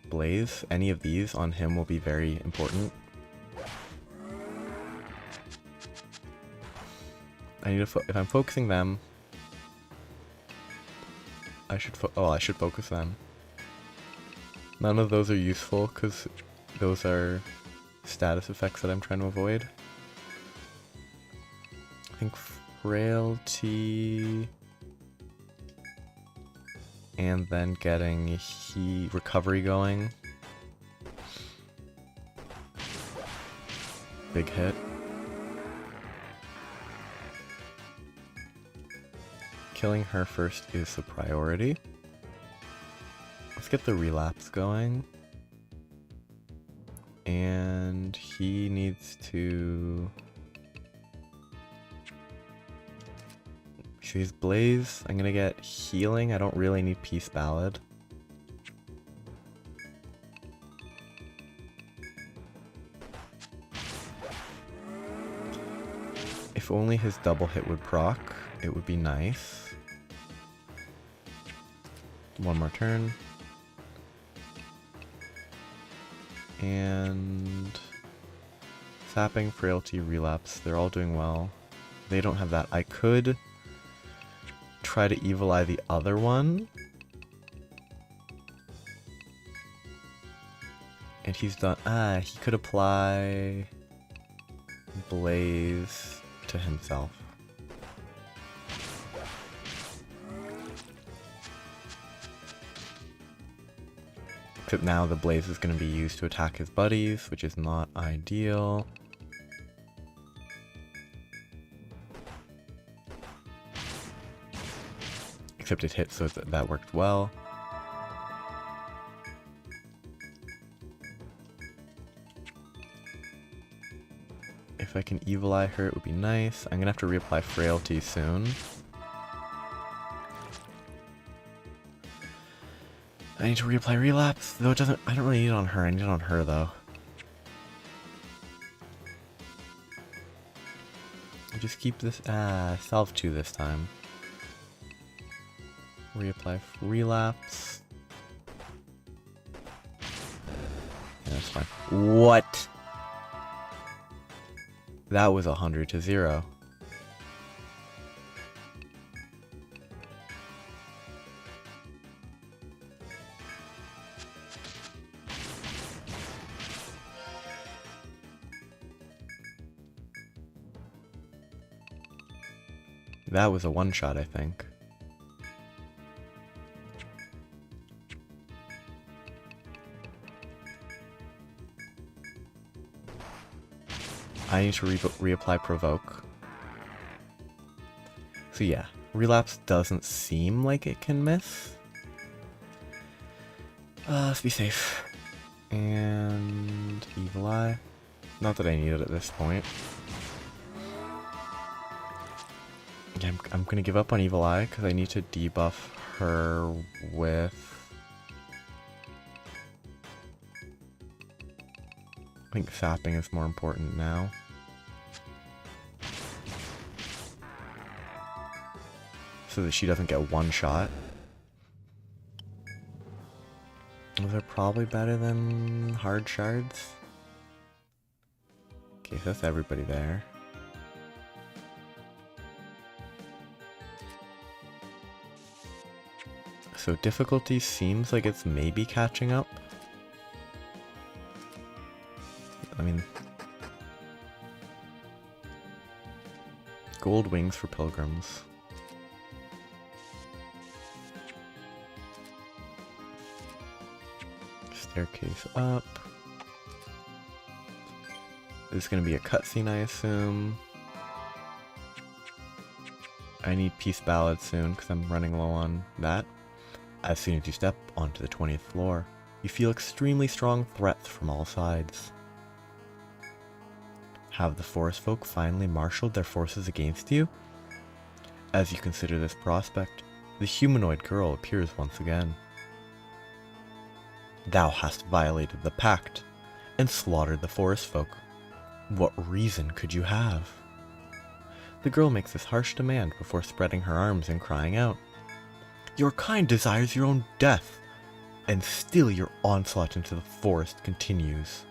Blaze, any of these on him will be very important. I need to if I'm focusing them, I should focus them. None of those are useful because those are status effects that I'm trying to avoid. I think frailty, and then getting recovery going. Big hit. Killing her first is the priority. Let's get the relapse going. And he needs to... So he's Blaze. I'm gonna get healing. I don't really need Peace Ballad. If only his double hit would proc, it would be nice. One more turn. And sapping, frailty, relapse, they're all doing well. They don't have that. I could try to evil eye the other one. And he's done, he could apply Blaze to himself. Except now the Blaze is going to be used to attack his buddies, which is not ideal. Except it hit, so that worked well. If I can evil eye her, it would be nice. I'm going to have to reapply frailty soon. I need to reapply relapse, though it doesn't, I don't really need it on her, I need it on her though. I'll just keep this, salve 2 this time. Reapply relapse. Yeah, that's fine. What? That was 100 to 0. That was a one-shot, I think. I need to reapply provoke. So yeah, relapse doesn't seem like it can miss. Let's be safe. And evil eye. Not that I need it at this point. Yeah, I'm gonna give up on evil eye because I need to debuff her with... I think sapping is more important now. So that she doesn't get one shot. Those are probably better than hard shards. Okay, so that's everybody there. So difficulty seems like it's maybe catching up. I mean... Gold wings for pilgrims. Staircase up. This is going to be a cutscene, I assume. I need Peace Ballad soon because I'm running low on that. As soon as you step onto the 20th floor, you feel extremely strong threats from all sides. Have the forest folk finally marshaled their forces against you? As you consider this prospect, the humanoid girl appears once again. Thou hast violated the pact and slaughtered the forest folk. What reason could you have? The girl makes this harsh demand before spreading her arms and crying out, Your kind desires your own death, and still your onslaught into the forest continues.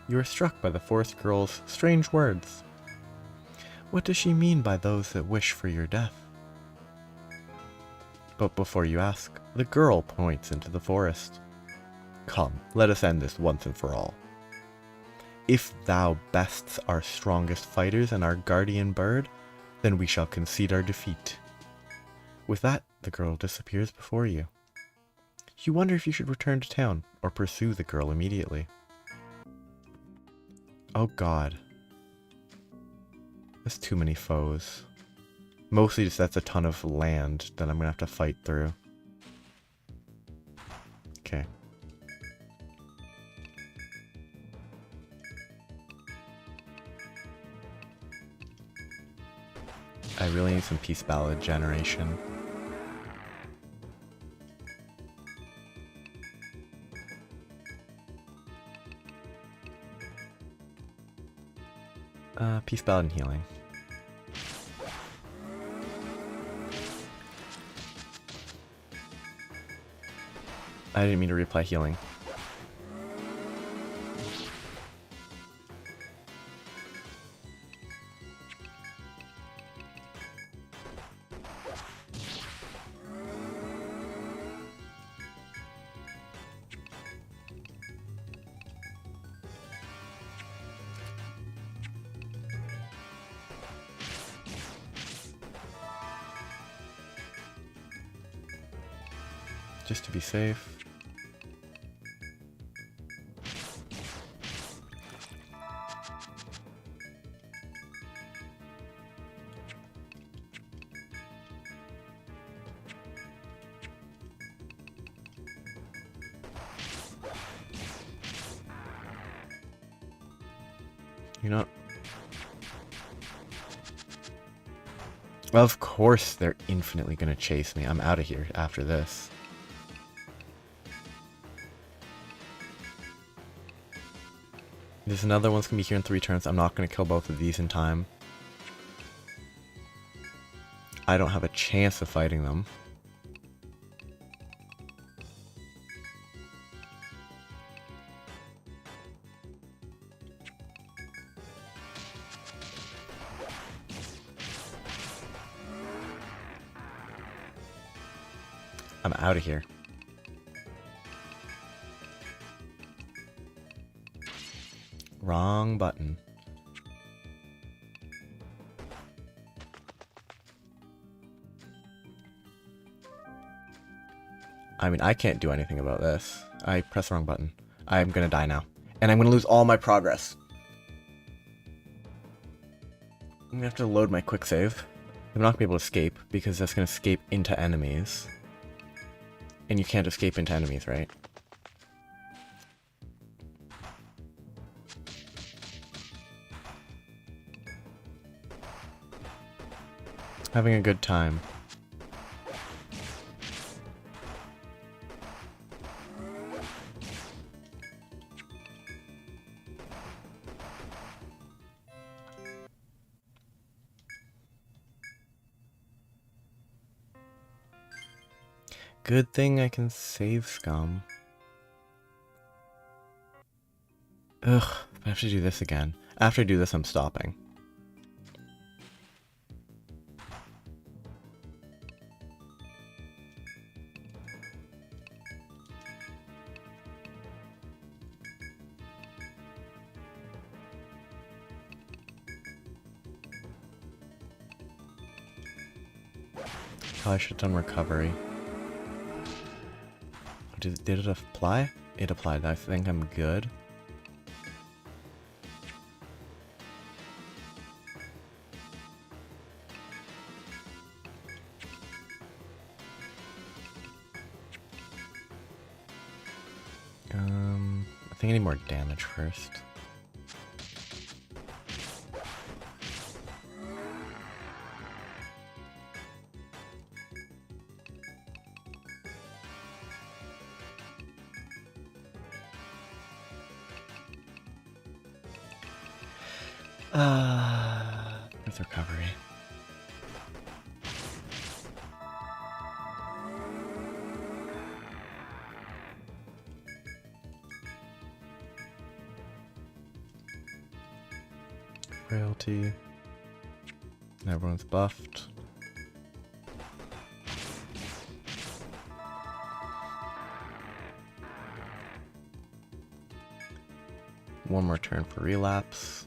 You are struck by the forest girl's strange words. What does she mean by those that wish for your death? But before you ask, the girl points into the forest. Come, let us end this once and for all. If thou bests our strongest fighters and our guardian bird, then we shall concede our defeat. With that, the girl disappears before you. You wonder if you should return to town or pursue the girl immediately. Oh god. There's too many foes. Mostly just that's a ton of land that I'm gonna have to fight through. Okay. I really need some peace ballad generation. Peace ballad and healing. I didn't mean to reapply healing. Just to be safe. You know, of course they're infinitely gonna chase me. I'm out of here after this. There's another one's gonna be here in 3 turns. I'm not gonna kill both of these in time. I don't have a chance of fighting them. I'm out of here. Wrong button. I mean, I can't do anything about this. I pressed the wrong button. I'm gonna die now. And I'm gonna lose all my progress. I'm gonna have to load my quick save. I'm not gonna be able to escape, because that's gonna escape into enemies. And you can't escape into enemies, right? Having a good time. Good thing I can save scum. Ugh, I have to do this again. After I do this, I'm stopping. Probably should have done recovery. Did it apply? It applied. I think I'm good. I think I need more damage first. With recovery. Frailty. Everyone's buffed. One more turn for relapse.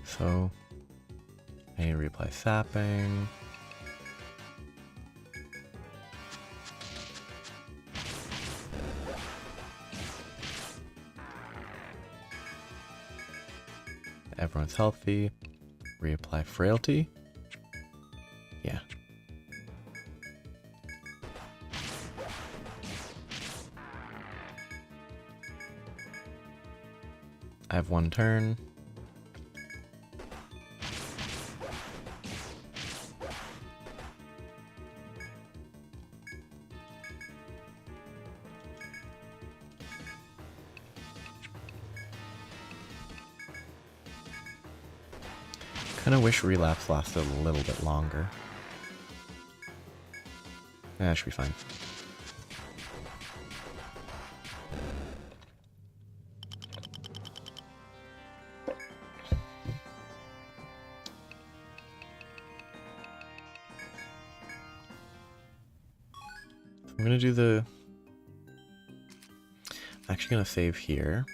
So, I need to reapply sapping. Everyone's healthy. Reapply frailty. Yeah. I have one turn. Kinda wish relapse lasted a little bit longer. That should be fine. I'm gonna do the... I'm actually gonna save here.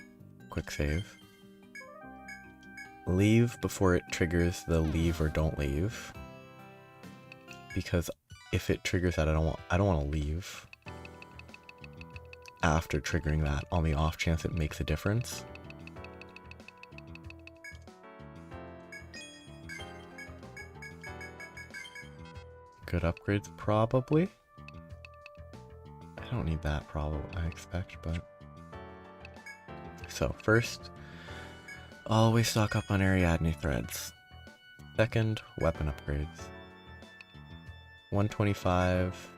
Quick save. Leave before it triggers the leave or don't leave. Because if it triggers that, I don't want to leave after triggering that on the off chance it makes a difference. Good upgrades, probably. I don't need that, probably, I expect, but... So, first, always stock up on Ariadne threads. Second, weapon upgrades. 125.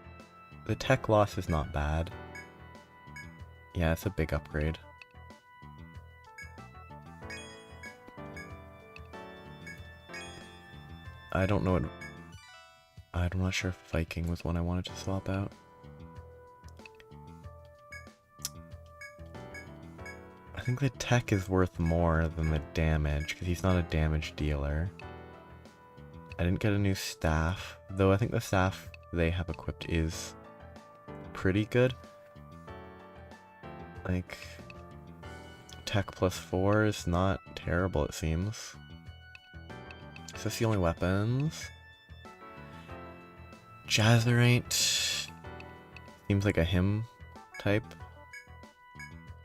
The tech loss is not bad. Yeah, it's a big upgrade. I don't know what... I'm not sure if Viking was one I wanted to swap out. I think the tech is worth more than the damage, because he's not a damage dealer. I didn't get a new staff, though I think the staff they have equipped is pretty good. Like, tech +4 is not terrible, it seems. So that's the only weapons. Jazzerite seems like a him type.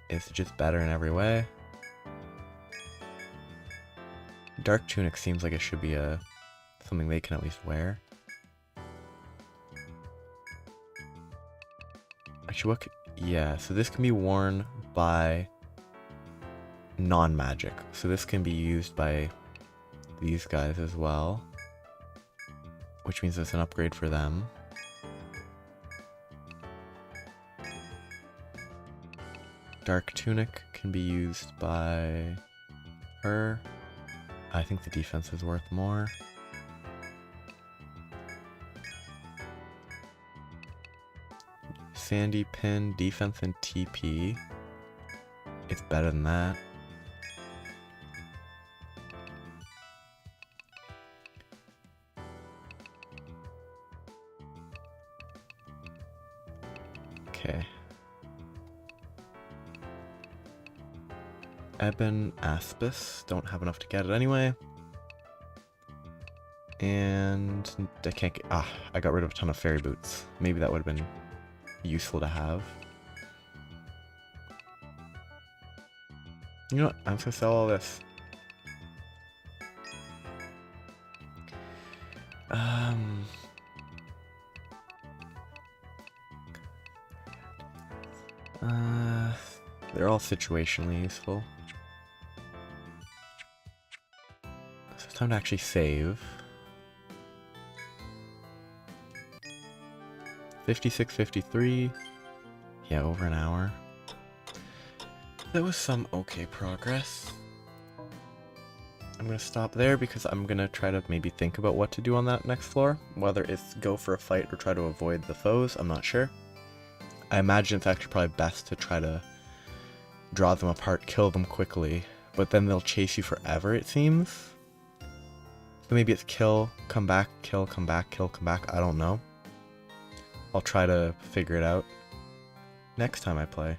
It's just better in every way. Dark Tunic seems like it should be something they can at least wear. Actually, yeah, so this can be worn by non-magic. So this can be used by these guys as well, which means it's an upgrade for them. Dark Tunic can be used by her. I think the defense is worth more. Sandy Pin, defense and TP. It's better than that. Okay. Ebon Aspis, don't have enough to get it anyway. And I can't get, I got rid of a ton of fairy boots. Maybe that would have been useful to have. You know what, I'm just gonna sell all this. They're all situationally useful. So it's time to actually save. 56, 53, Yeah, over an hour. That was some okay progress. I'm gonna stop there because I'm gonna try to maybe think about what to do on that next floor. Whether it's go for a fight or try to avoid the foes, I'm not sure. I imagine it's actually probably best to try to draw them apart, kill them quickly, but then they'll chase you forever, it seems. So maybe it's kill, come back, kill, come back, kill, come back, I don't know. I'll try to figure it out next time I play.